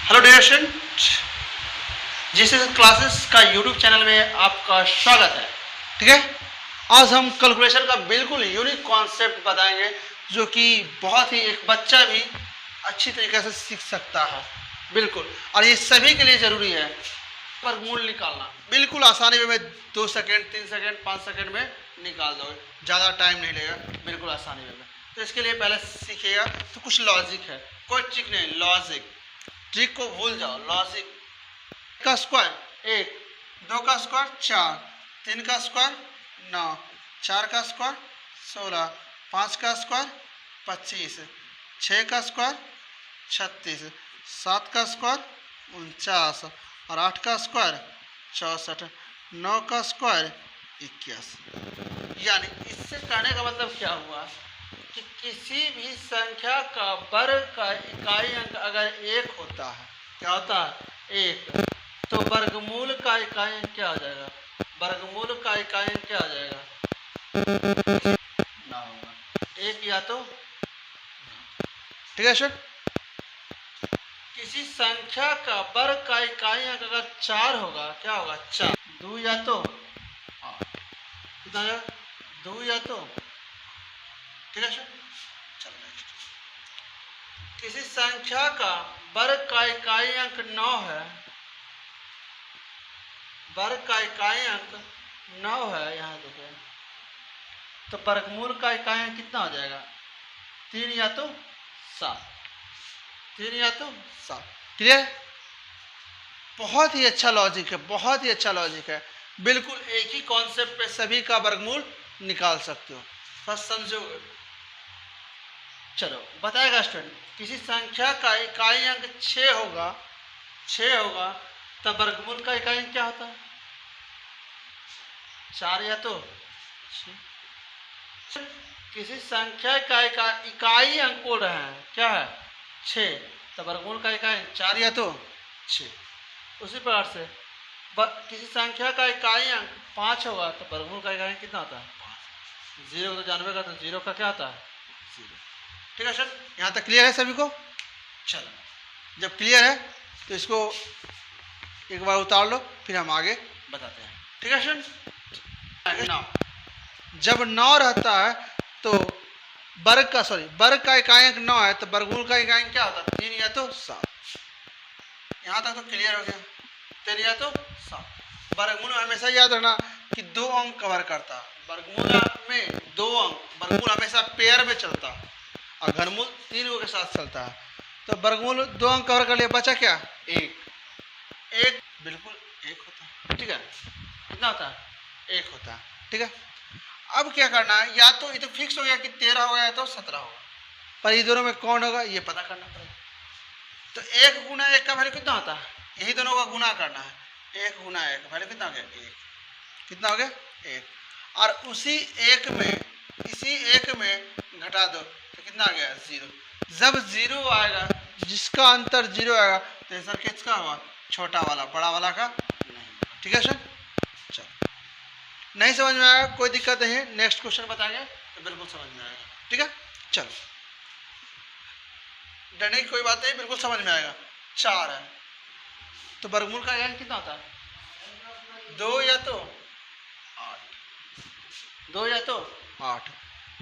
Hello dear student, GCS classes का YouTube channel में आपका स्वागत है। ठीक है, आज हम कैलकुलेशन का बिल्कुल यूनिक कॉन्सेप्ट बताएंगे जो कि बहुत ही एक बच्चा भी अच्छी तरीके से सीख सकता है। बिल्कुल, और ये सभी के लिए ज़रूरी है। वर्गमूल निकालना बिल्कुल आसानी में 2 सेकेंड 3 सेकेंड 5 सेकेंड में निकाल दोगे, ज़्यादा टाइम नहीं लेगा, बिल्कुल आसानी में। तो इसके लिए पहले सीखिएगा तो कुछ लॉजिक है, कोई ट्रिक नहीं, लॉजिक। ट्रिक को भूल जाओ। लॉजिक का स्क्वायर 1, 2 का स्क्वायर 4, 3 का स्क्वायर 9, 4 का स्क्वायर 16, 5 का स्क्वायर 25, 6 का स्क्वायर 36, 7 का स्क्वायर 49 और 8 का स्क्वायर 64, 9 का स्क्वायर 81। यानी इससे कहने का मतलब क्या हुआ कि किसी भी संख्या का वर्ग का इकाई अंक अगर 1 होता है, क्या होता है 1, तो वर्गमूल का इकाई अंक क्या हो जाएगा? वर्गमूल का इकाई अंक क्या हो जाएगा? ना होगा 1 या तो। ठीक है सर, किसी संख्या का वर्ग का इकाई अंक अगर 4 होगा, क्या होगा? 4। 2 या तो, कितना है? 2 या तो। ठीक है सर, चलो नेक्स्ट। किसी संख्या का वर्ग का इकाई अंक 9 है, वर्ग का इकाई अंक 9 है, यहाँ देखिए, तो वर्गमूल का इकाई अंक कितना हो जाएगा? 3 या तो 7, 3 या तो 7। क्लियर? बहुत ही अच्छा लॉजिक है, बहुत ही अच्छा लॉजिक है। बिल्कुल एक ही कॉन्सेप्ट पे सभी का वर्गमूल निकाल सकते हो, बस समझोगे। चलो बताएगा स्टूडेंट, किसी संख्या का इकाई अंक 6 होगा, 6 होगा, तब वर्गमूल का इकाई अंक क्या होता है? 4 या तो 6। किसी संख्या का इकाई अंक बोल रहे हैं, क्या है? 6, तो वर्गमूल का इकाई 4 या तो 6। उसी प्रकार से किसी संख्या का इकाई अंक 5 होगा, तो वर्गमूल का इकाई अंक कितना होता है? 5। 0 तो जानवे का, तो 0 का क्या होता है? 0। ठीक है सर, यहाँ तक क्लियर है सभी को? चलो, जब क्लियर है तो इसको एक बार उतार लो, फिर हम आगे बताते हैं। ठीक है सर, 9 जब 9 रहता है तो वर्ग का इकाई अंक 9 है, तो वर्गमूल का इकाई अंक क्या होता है? 3 या तो 7। यहाँ तक तो क्लियर हो गया, 3 या तो 7। वर्गमूल हमेशा याद रखना कि 2 अंक कवर करता है। वर्गमूल में 2 अंक, वर्गमूल हमेशा पेयर में चलता है और घनमूल 3 के साथ चलता है। तो वर्गमूल 2 अंक कवर कर लिया, बचा क्या? 1 बिल्कुल 1 होता है। ठीक है, कितना होता है? 1 होता है। ठीक है, अब क्या करना है? या तो ये तो फिक्स हो गया कि 13 होगा या तो 17 होगा, पर ये दोनों में कौन होगा ये पता करना पड़ेगा। तो 1 गुना 1 का वैल्यू कितना होता है? यही दोनों का गुना करना है। 1 गुना 1 वैल्यू कितना हो गया? 1। कितना हो गया? 1। और इसी 1 में घटा दो तो कितना आ गया? 0। जब 0 आएगा, जिसका अंतर 0 आएगा, तो आंसर किसका होगा? छोटा वाला, बड़ा वाला का नहीं। ठीक है सर, चलो, नहीं समझ में आएगा कोई दिक्कत नहीं है, नेक्स्ट क्वेश्चन बताएंगे तो बिल्कुल समझ में आएगा। ठीक है, चलो, डरने की कोई बात नहीं, बिल्कुल समझ में आएगा। 4 है, तो वर्गमूल का इकाई कितना होता है? 2 या तो 8, 2 या तो 8।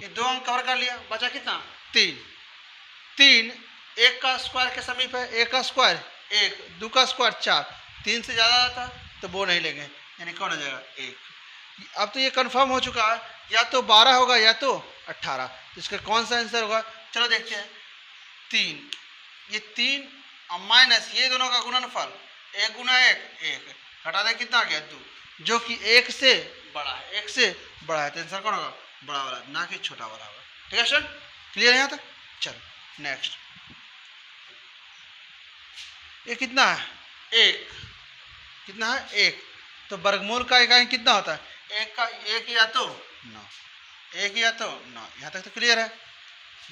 ये 2 अंक कवर कर लिया, बचा कितना? 3। 3 1 का स्क्वायर के समीप है, 1 का स्क्वायर 1, 2 का स्क्वायर 4, 3 से ज़्यादा आता तो वो नहीं लेंगे, यानी कौन हो जाएगा? 1। अब तो ये कंफर्म हो चुका है, या तो 12 होगा या तो 18। तो इसका कौन सा आंसर होगा? चलो देखते हैं। 3, ये 3 और माइनस ये दोनों का गुणनफल, 1 गुना 1 1, हटा दे कितना आ गया? 2, जो कि 1 से बड़ा है, 1 से बड़ा है, तो आंसर कौन होगा? बड़ा वाला, ना कि छोटा वाला होगा। ठीक है सर, क्लियर है यहाँ तक? चलो नेक्स्ट, ये कितना है? 1। कितना है? 1। तो वर्गमूल का इकाई कितना होता है? 1 या तो 9, 1 या तो 9। यहाँ तक तो क्लियर है।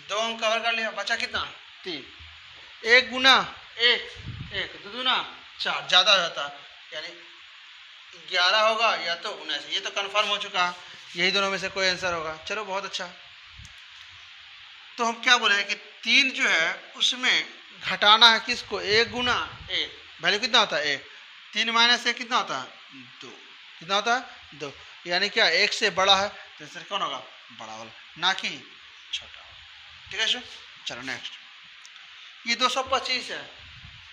2 अंक कवर कर लिया, बचा कितना? 3। 1 गुना 1 1, 2 दूना 4, ज़्यादा हो जाता यानी 11 होगा या तो 19। ये तो कंफर्म हो चुका है, यही दोनों में से कोई आंसर होगा। चलो बहुत अच्छा। तो हम क्या बोले कि 3 जो है उसमें घटाना है किसको, एक गुना एक, वैल्यू कितना होता है एक, 3 माइनस एक कितना होता है 2, कितना होता है 2, यानी क्या एक से बड़ा है तो आंसर कौन होगा, बड़ा वाला, ना कि छोटा वाला। ठीक है सर, चलो नेक्स्ट, ये 225 है,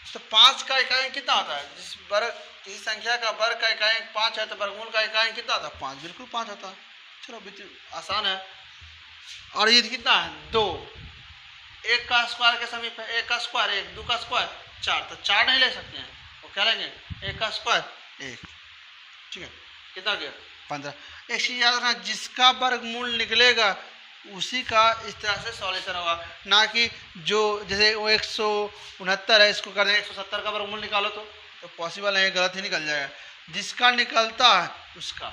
तो 5 का इकाई कितना होता है, जिस वर्ग किसी संख्या का वर्ग का इकाई 5 है तो वर्गमूल का इकाई कितना होता है 5, बिल्कुल 5 होता है। चलो आसान है। और ये कितना है 2, एक का स्क्वायर के समीप है, एक का स्क्वायर 1, 2 का स्क्वायर 4, तो 4 नहीं ले सकते हैं, वो क्या लेंगे, एक का स्क्वायर 1, ठीक है, कितना गया 15। एक चीज याद रखना, जिसका वर्गमूल निकलेगा उसी का इस तरह से सॉल्यूशन होगा, ना कि जो जैसे वो 169 है इसको कर दें 170 का वर्गमूल निकालो तो पॉसिबल नहीं, गलत ही निकल जाएगा, जिसका निकलता है उसका।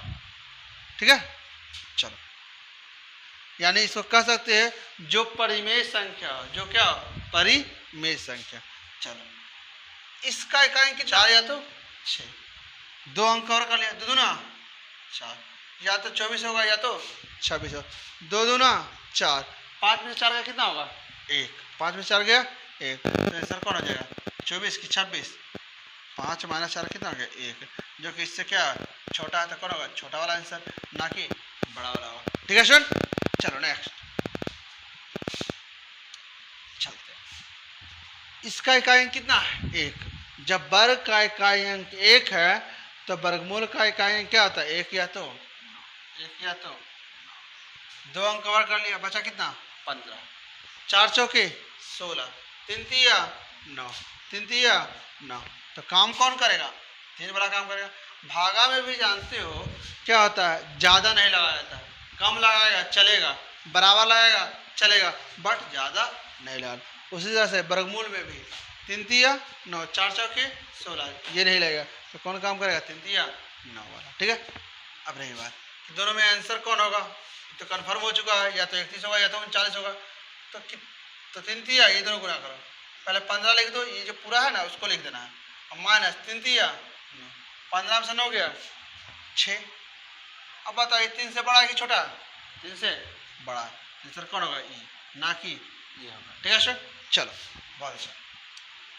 ठीक है, चलो, यानी इसको कह सकते हैं जो परिमेय संख्या, जो क्या परिमेय संख्या। चलो, इसका इकाई की 4 या तो 6, 2 अंक और कर लिया, 2 दूना 4, या तो 24 होगा या तो 26 होगा, 2 दूना 4, 5 में 4 का कितना होगा 1, 5 में 4 गया 1, तो आंसर कौन हो जाएगा 24 की 26, 5 माइनस 4 कितना हो गया 1, जो कि इससे क्या छोटा है तो कौन होगा छोटा वाला आंसर, ना कि बड़ा वाला होगा। ठीक है सर, चलो नेक्स्ट चलते हैं, इसका इकाई अंक कितना है 1, जब वर्ग का इकाई अंक 1 है तो वर्गमूल का इकाई अंक क्या होता है 1 या तो 2 अंक कवर कर लिया, बचा कितना 15, 4 चौके 16, 3 तिया 9, 3 तिया 9, तो काम कौन करेगा 3 वाला काम करेगा। भागा में भी जानते हो क्या होता है, ज़्यादा नहीं लगाया जाता है, कम लगाएगा चलेगा, बराबर लगाएगा चलेगा, बट ज़्यादा नहीं लगाना। उसी तरह से वर्गमूल में भी 3 तिया 9, 4 चौके 16, ये नहीं लगेगा तो कौन काम करेगा 3 तिया 9 वाला। ठीक है, अब रही बात दोनों में आंसर कौन होगा, तो कन्फर्म हो चुका है, या तो 31 होगा या तो 39 होगा, तो 3 तिया ये दोनों गुना करो, पहले 15 लिख दो, ये जो पूरा है ना उसको लिख देना है, और माइनस 3 तिया 15 से 9 गया 6। अब बताओ 3 से बड़ा है कि छोटा, 3 से बड़ा, आंसर कौन होगा ई, ना कि ये होगा। ठीक है सर, चलो बहुत अच्छा,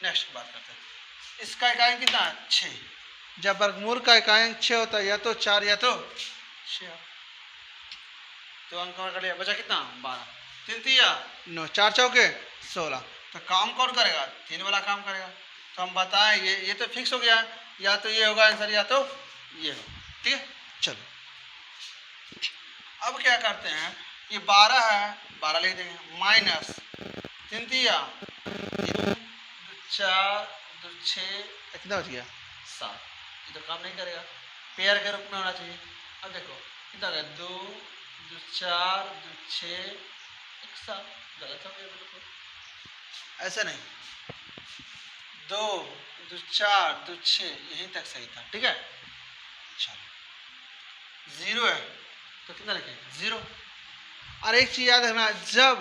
नेक्स्ट बात करते हैं, इसका इकाई कितना है 6, जब वर्गमूल का इकाई अंक 6 होता है या तो 4 या तो 6, तो अंक कवर कर लिया, बचा कितना 12, 3 तिया 9, 4 चौके 16, तो काम कौन करेगा 3 वाला काम करेगा, तो हम बताएं ये तो फिक्स हो गया, या तो ये होगा आंसर या तो ये होगा। ठीक है, चलो अब क्या करते हैं, ये 12 है 12 लिख देंगे, माइनस 3 तिया 4 2 6 कितना बच गया 7, ये तो काम नहीं करेगा, पेयर के रूप में होना चाहिए। अब देखो कितना गया 2 2 4 2 6 1 7, गलत हो गया बिल्कुल, ऐसे नहीं, 2 2 4 2 6 यहीं तक सही था। ठीक है, चलो 0 है तो कितना लिखेंगे 0। और एक चीज याद रखना, जब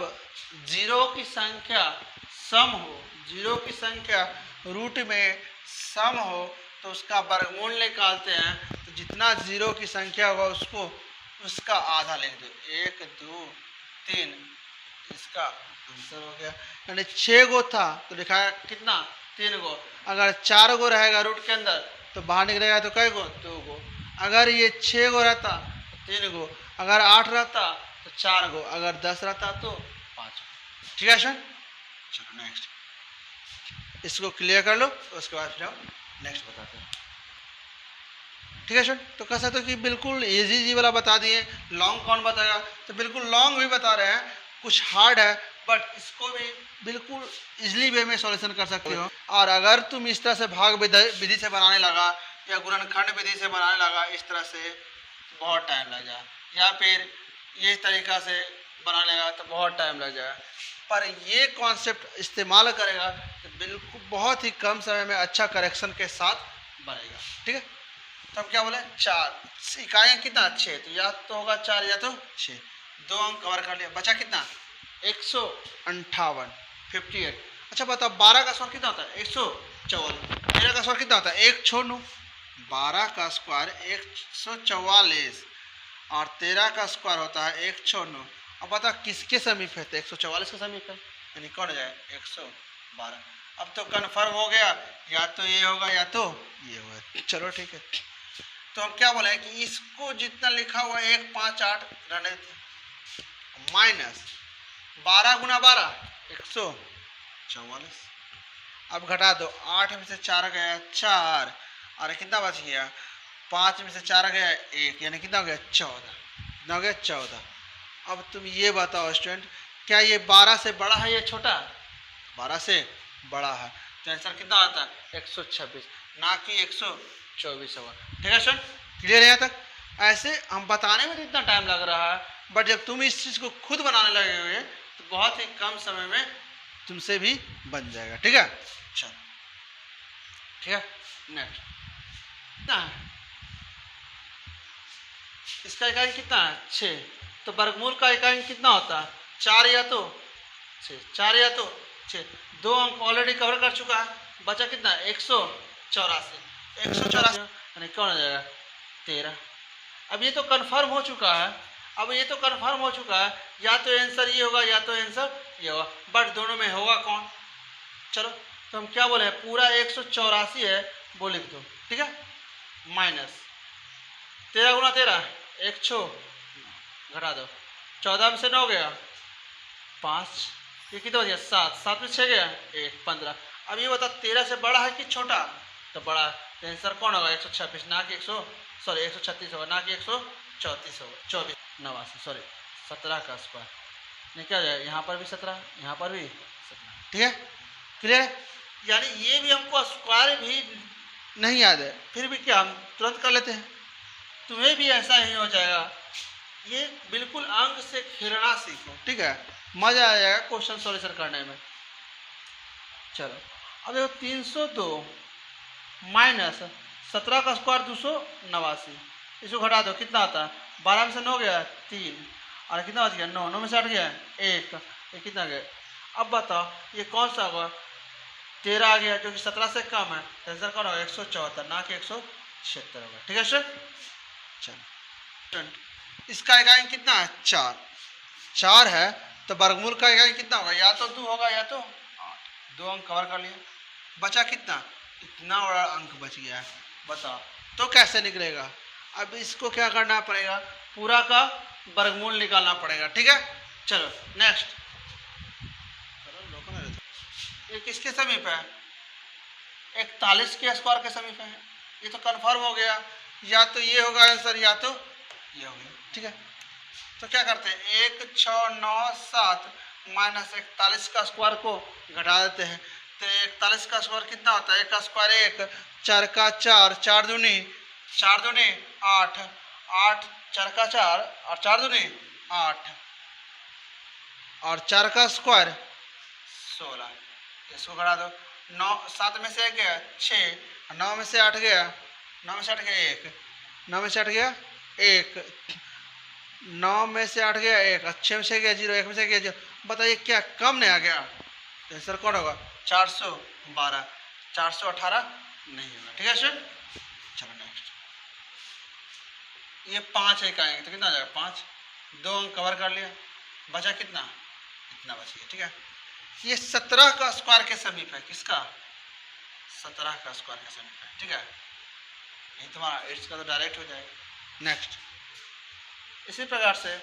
0 की संख्या सम हो, 0 की संख्या रूट में सम हो तो उसका वर्गमूल निकालते हैं, तो जितना 0 की संख्या होगा उसका आधा लिख दो, 1 2 3, इसका आंसर हो गया। यानी 6 गो था तो लिखा कितना 3 गो, अगर 4 गो रहेगा रूट के अंदर तो बाहर निकलेगा तो कै गो 2 गो, अगर ये 6 गो रहता तो 3 गो, अगर 8 रहता तो 4 गो, अगर 10 रहता तो 5 गो। ठीक है सर, चलो नेक्स्ट, इसको क्लियर कर लो तो उसके बाद फिर हम नेक्स्ट बताते हैं। ठीक है सर, तो कह सकते हो कि बिल्कुल इजी वाला बता दिए, लॉन्ग कौन बताएगा, तो बिल्कुल लॉन्ग भी बता रहे हैं, कुछ हार्ड है बट इसको भी बिल्कुल इजली वे में सॉल्यूशन कर सकते हो। और अगर तुम इस तरह से भाग विधि से बनाने लगा या गुणनखंड विधि से बनाने लगा इस तरह से, बहुत टाइम लग जाए, या फिर ये तरीका से बना लेगा तो बहुत टाइम लग जाएगा, पर ये कॉन्सेप्ट इस्तेमाल करेगा तो बिल्कुल बहुत ही कम समय में अच्छा करेक्शन के साथ बनेगा। ठीक है, तो हम क्या बोले 4 इकाइयाँ कितना 6, तो या तो होगा 4 या तो 6, 2 अंक कवर कर लिया, बचा कितना 158 58। अच्छा बताओ 12 का स्क्वायर कितना होता है 144, 13 का स्क्वायर कितना होता है 1 छोड़ो, 12 का स्क्वायर 144 और 13 का स्क्वायर होता है 109। अब बता किसके समीप है, तो 144 के समीप है, यानी कौन हो जाएगा 112। अब तो कन्फर्म हो गया, या तो ये होगा या तो ये होगा। चलो ठीक है, तो हम क्या बोले कि इसको जितना लिखा हुआ 1 5 8 रहने देते, माइनस 12 गुना 12 144। अब घटा दो, 8 में से 4 गया 4, और कितना बच गया 5 में से 4 गया 1, यानी कितना हो गया 14, कितना हो गया 14। अब तुम ये बताओ स्टूडेंट, क्या ये 12 से बड़ा है या छोटा? 12 से बड़ा है, तो आंसर कितना आता है 126, ना कि 124 होगा। ठीक है स्टूडेंट, क्लियर है यहाँ तक? ऐसे हम बताने में तो इतना टाइम लग रहा है, बट जब तुम इस चीज़ को खुद बनाने लगे हुए तो बहुत ही कम समय में तुमसे भी बन जाएगा। ठीक है, चलो ठीक है, नेक्स्ट कितना है, इसका इकाई कितना है 6, तो वर्गमूल का इकाई कितना होता है 4 या तो 6, 4 या तो 6, 2 अंक ऑलरेडी कवर कर चुका है, बचा कितना 184, 184 यानी कौन हो जाएगा 13। अब ये तो कंफर्म हो चुका है, अब ये तो कंफर्म हो चुका है, या तो आंसर ये होगा या तो आंसर ये होगा, बट दोनों में होगा कौन? चलो तो हम क्या बोले, पूरा 184 है वो लिख दो। ठीक है, माइनस 13 गुना 13 100, घटा दो, 14 में से 9 गया 5, ये कितना हो गया 7, 7 में 6 गया 1 15। अब ये बता 13 से बड़ा है कि छोटा? तो बड़ा, तो आंसर कौन होगा 126, ना कि 136 होगा, ना कि 134 होगा, 24 89 सॉरी 17 का स्क्वायर, नहीं क्या जाए, यहाँ पर भी 17, यहाँ पर भी 17। ठीक है, क्लियर है? यानी ये भी हमको स्क्वायर भी नहीं याद है, फिर भी क्या हम तुरंत कर लेते हैं, तुम्हें भी ऐसा ही हो जाएगा। ये बिल्कुल अंक से खेलना सीखो, ठीक है, मजा आ जाएगा क्वेश्चन सॉल्यूशन करने में। चलो अब देखो 302 माइनस 17 का स्क्वायर 289, इसको घटा दो, कितना आता है 12 में से 9 गया 3, और कितना बच गया 9, 9 में से 8 गया 1, ये कितना गया? अब बताओ ये कौन सा होगा, 13 आ गया जो कि 17 से कम है, तो आंसर कौन होगा 174, ना कि 176 होगा। ठीक है सर, चलो इसका इकाई कितना है 4, 4 है, तो वर्गमूल का इकाई कितना होगा, या तो 2 होगा या तो 8, 2 अंक कवर कर लिया, बचा कितना, इतना बड़ा अंक बच गया है, बताओ तो कैसे निकलेगा? अब इसको क्या करना पड़ेगा, पूरा का वर्गमूल निकालना पड़ेगा। ठीक है, चलो नेक्स्ट, ये किसके समीप है 41 के स्क्वायर के समीप है, ये तो कंफर्म हो गया, या तो ये होगा आंसर या तो ये होगा। ठीक है, तो क्या करते हैं 1 6 9 7 माइनस 41 का स्क्वायर को घटा देते हैं, तो 41 का स्क्वायर कितना होता है, 1 का स्क्वायर 1, 4 का 4, 4 दूनी 8, 8 4 का 4 और 4 दूनी 8, और 4 का स्क्वायर 16, इसको घटा दो, 9 7 में से 1 गया 6, 9 में से 8 गया 9 में से 8 गया 1, 9 में से 8 गया 1, 9 में से 8 गया 1, 6 में से गया 0, 1 में से गया 0, बताइए क्या कम नहीं आ गया? आंसर कौन होगा 412, 418 नहीं होगा। ठीक है सर, चलो नेक्स्ट, ये 5 है कहेंगे तो कितना आ जाएगा 5, 2 अंक कवर कर लिया, बचा कितना, इतना बच गया। ठीक है, ये 17 का स्क्वायर के समीप है, किसका 17 का स्क्वायर के समीप है। ठीक है, ये तुम्हारा 8 का तो डायरेक्ट हो जाएगा। नेक्स्ट, इसी प्रकार से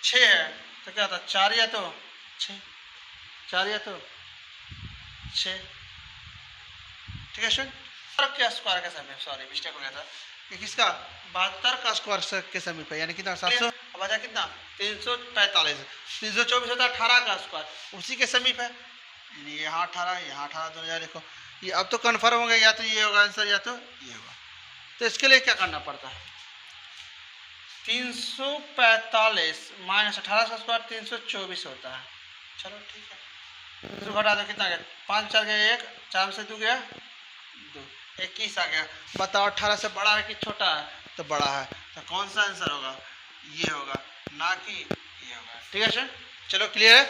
6 है तो क्या होता है 4 या तो 6, 4 या तो 6। ठीक है सर, क्या स्क्वायर के समीप, सॉरी मिस्टेक हो गया था, कि किसका 72 का स्क्वायर के समीप है, यानी कितना 700, बचा कितना 345, 324 होता है 18 का स्क्वायर, उसी के समीप है, यानी यहाँ 18 यहाँ 18 दोनों जगह लिखो। ये अब तो कन्फर्म हो गया, या तो ये होगा आंसर या तो ये होगा, तो इसके लिए क्या करना पड़ता है 345 माइनस 18 का स्क्वायर 324 होता है। चलो ठीक है, इसको घटा दो, कितना गया 5 4 गया 1, 4 में से 2 गया 2, 21 आ गया। बताओ 18 से बड़ा है कि छोटा है, तो बड़ा है, तो कौन सा आंसर होगा, ये होगा, ना कि ये होगा। ठीक है सर, चलो क्लियर है।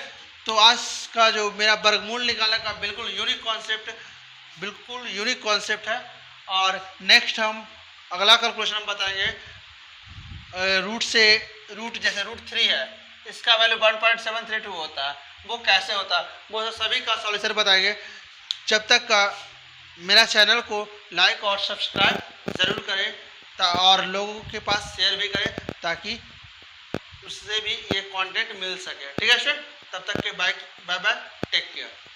तो आज का जो मेरा वर्गमूल निकालने का बिल्कुल यूनिक कॉन्सेप्ट है, और नेक्स्ट हम अगला कैलकुलेशन हम बताएंगे रूट जैसे रूट 3 है, इसका वैल्यू 1.732 होता है, वो कैसे होता है वो सभी का सॉल्यूशन बताएंगे। जब तक का मेरा चैनल को लाइक और सब्सक्राइब ज़रूर करें और लोगों के पास शेयर भी करें ताकि उससे भी ये कंटेंट मिल सके। ठीक है स्टूडेंट, तब तक के बाय बाय, टेक केयर।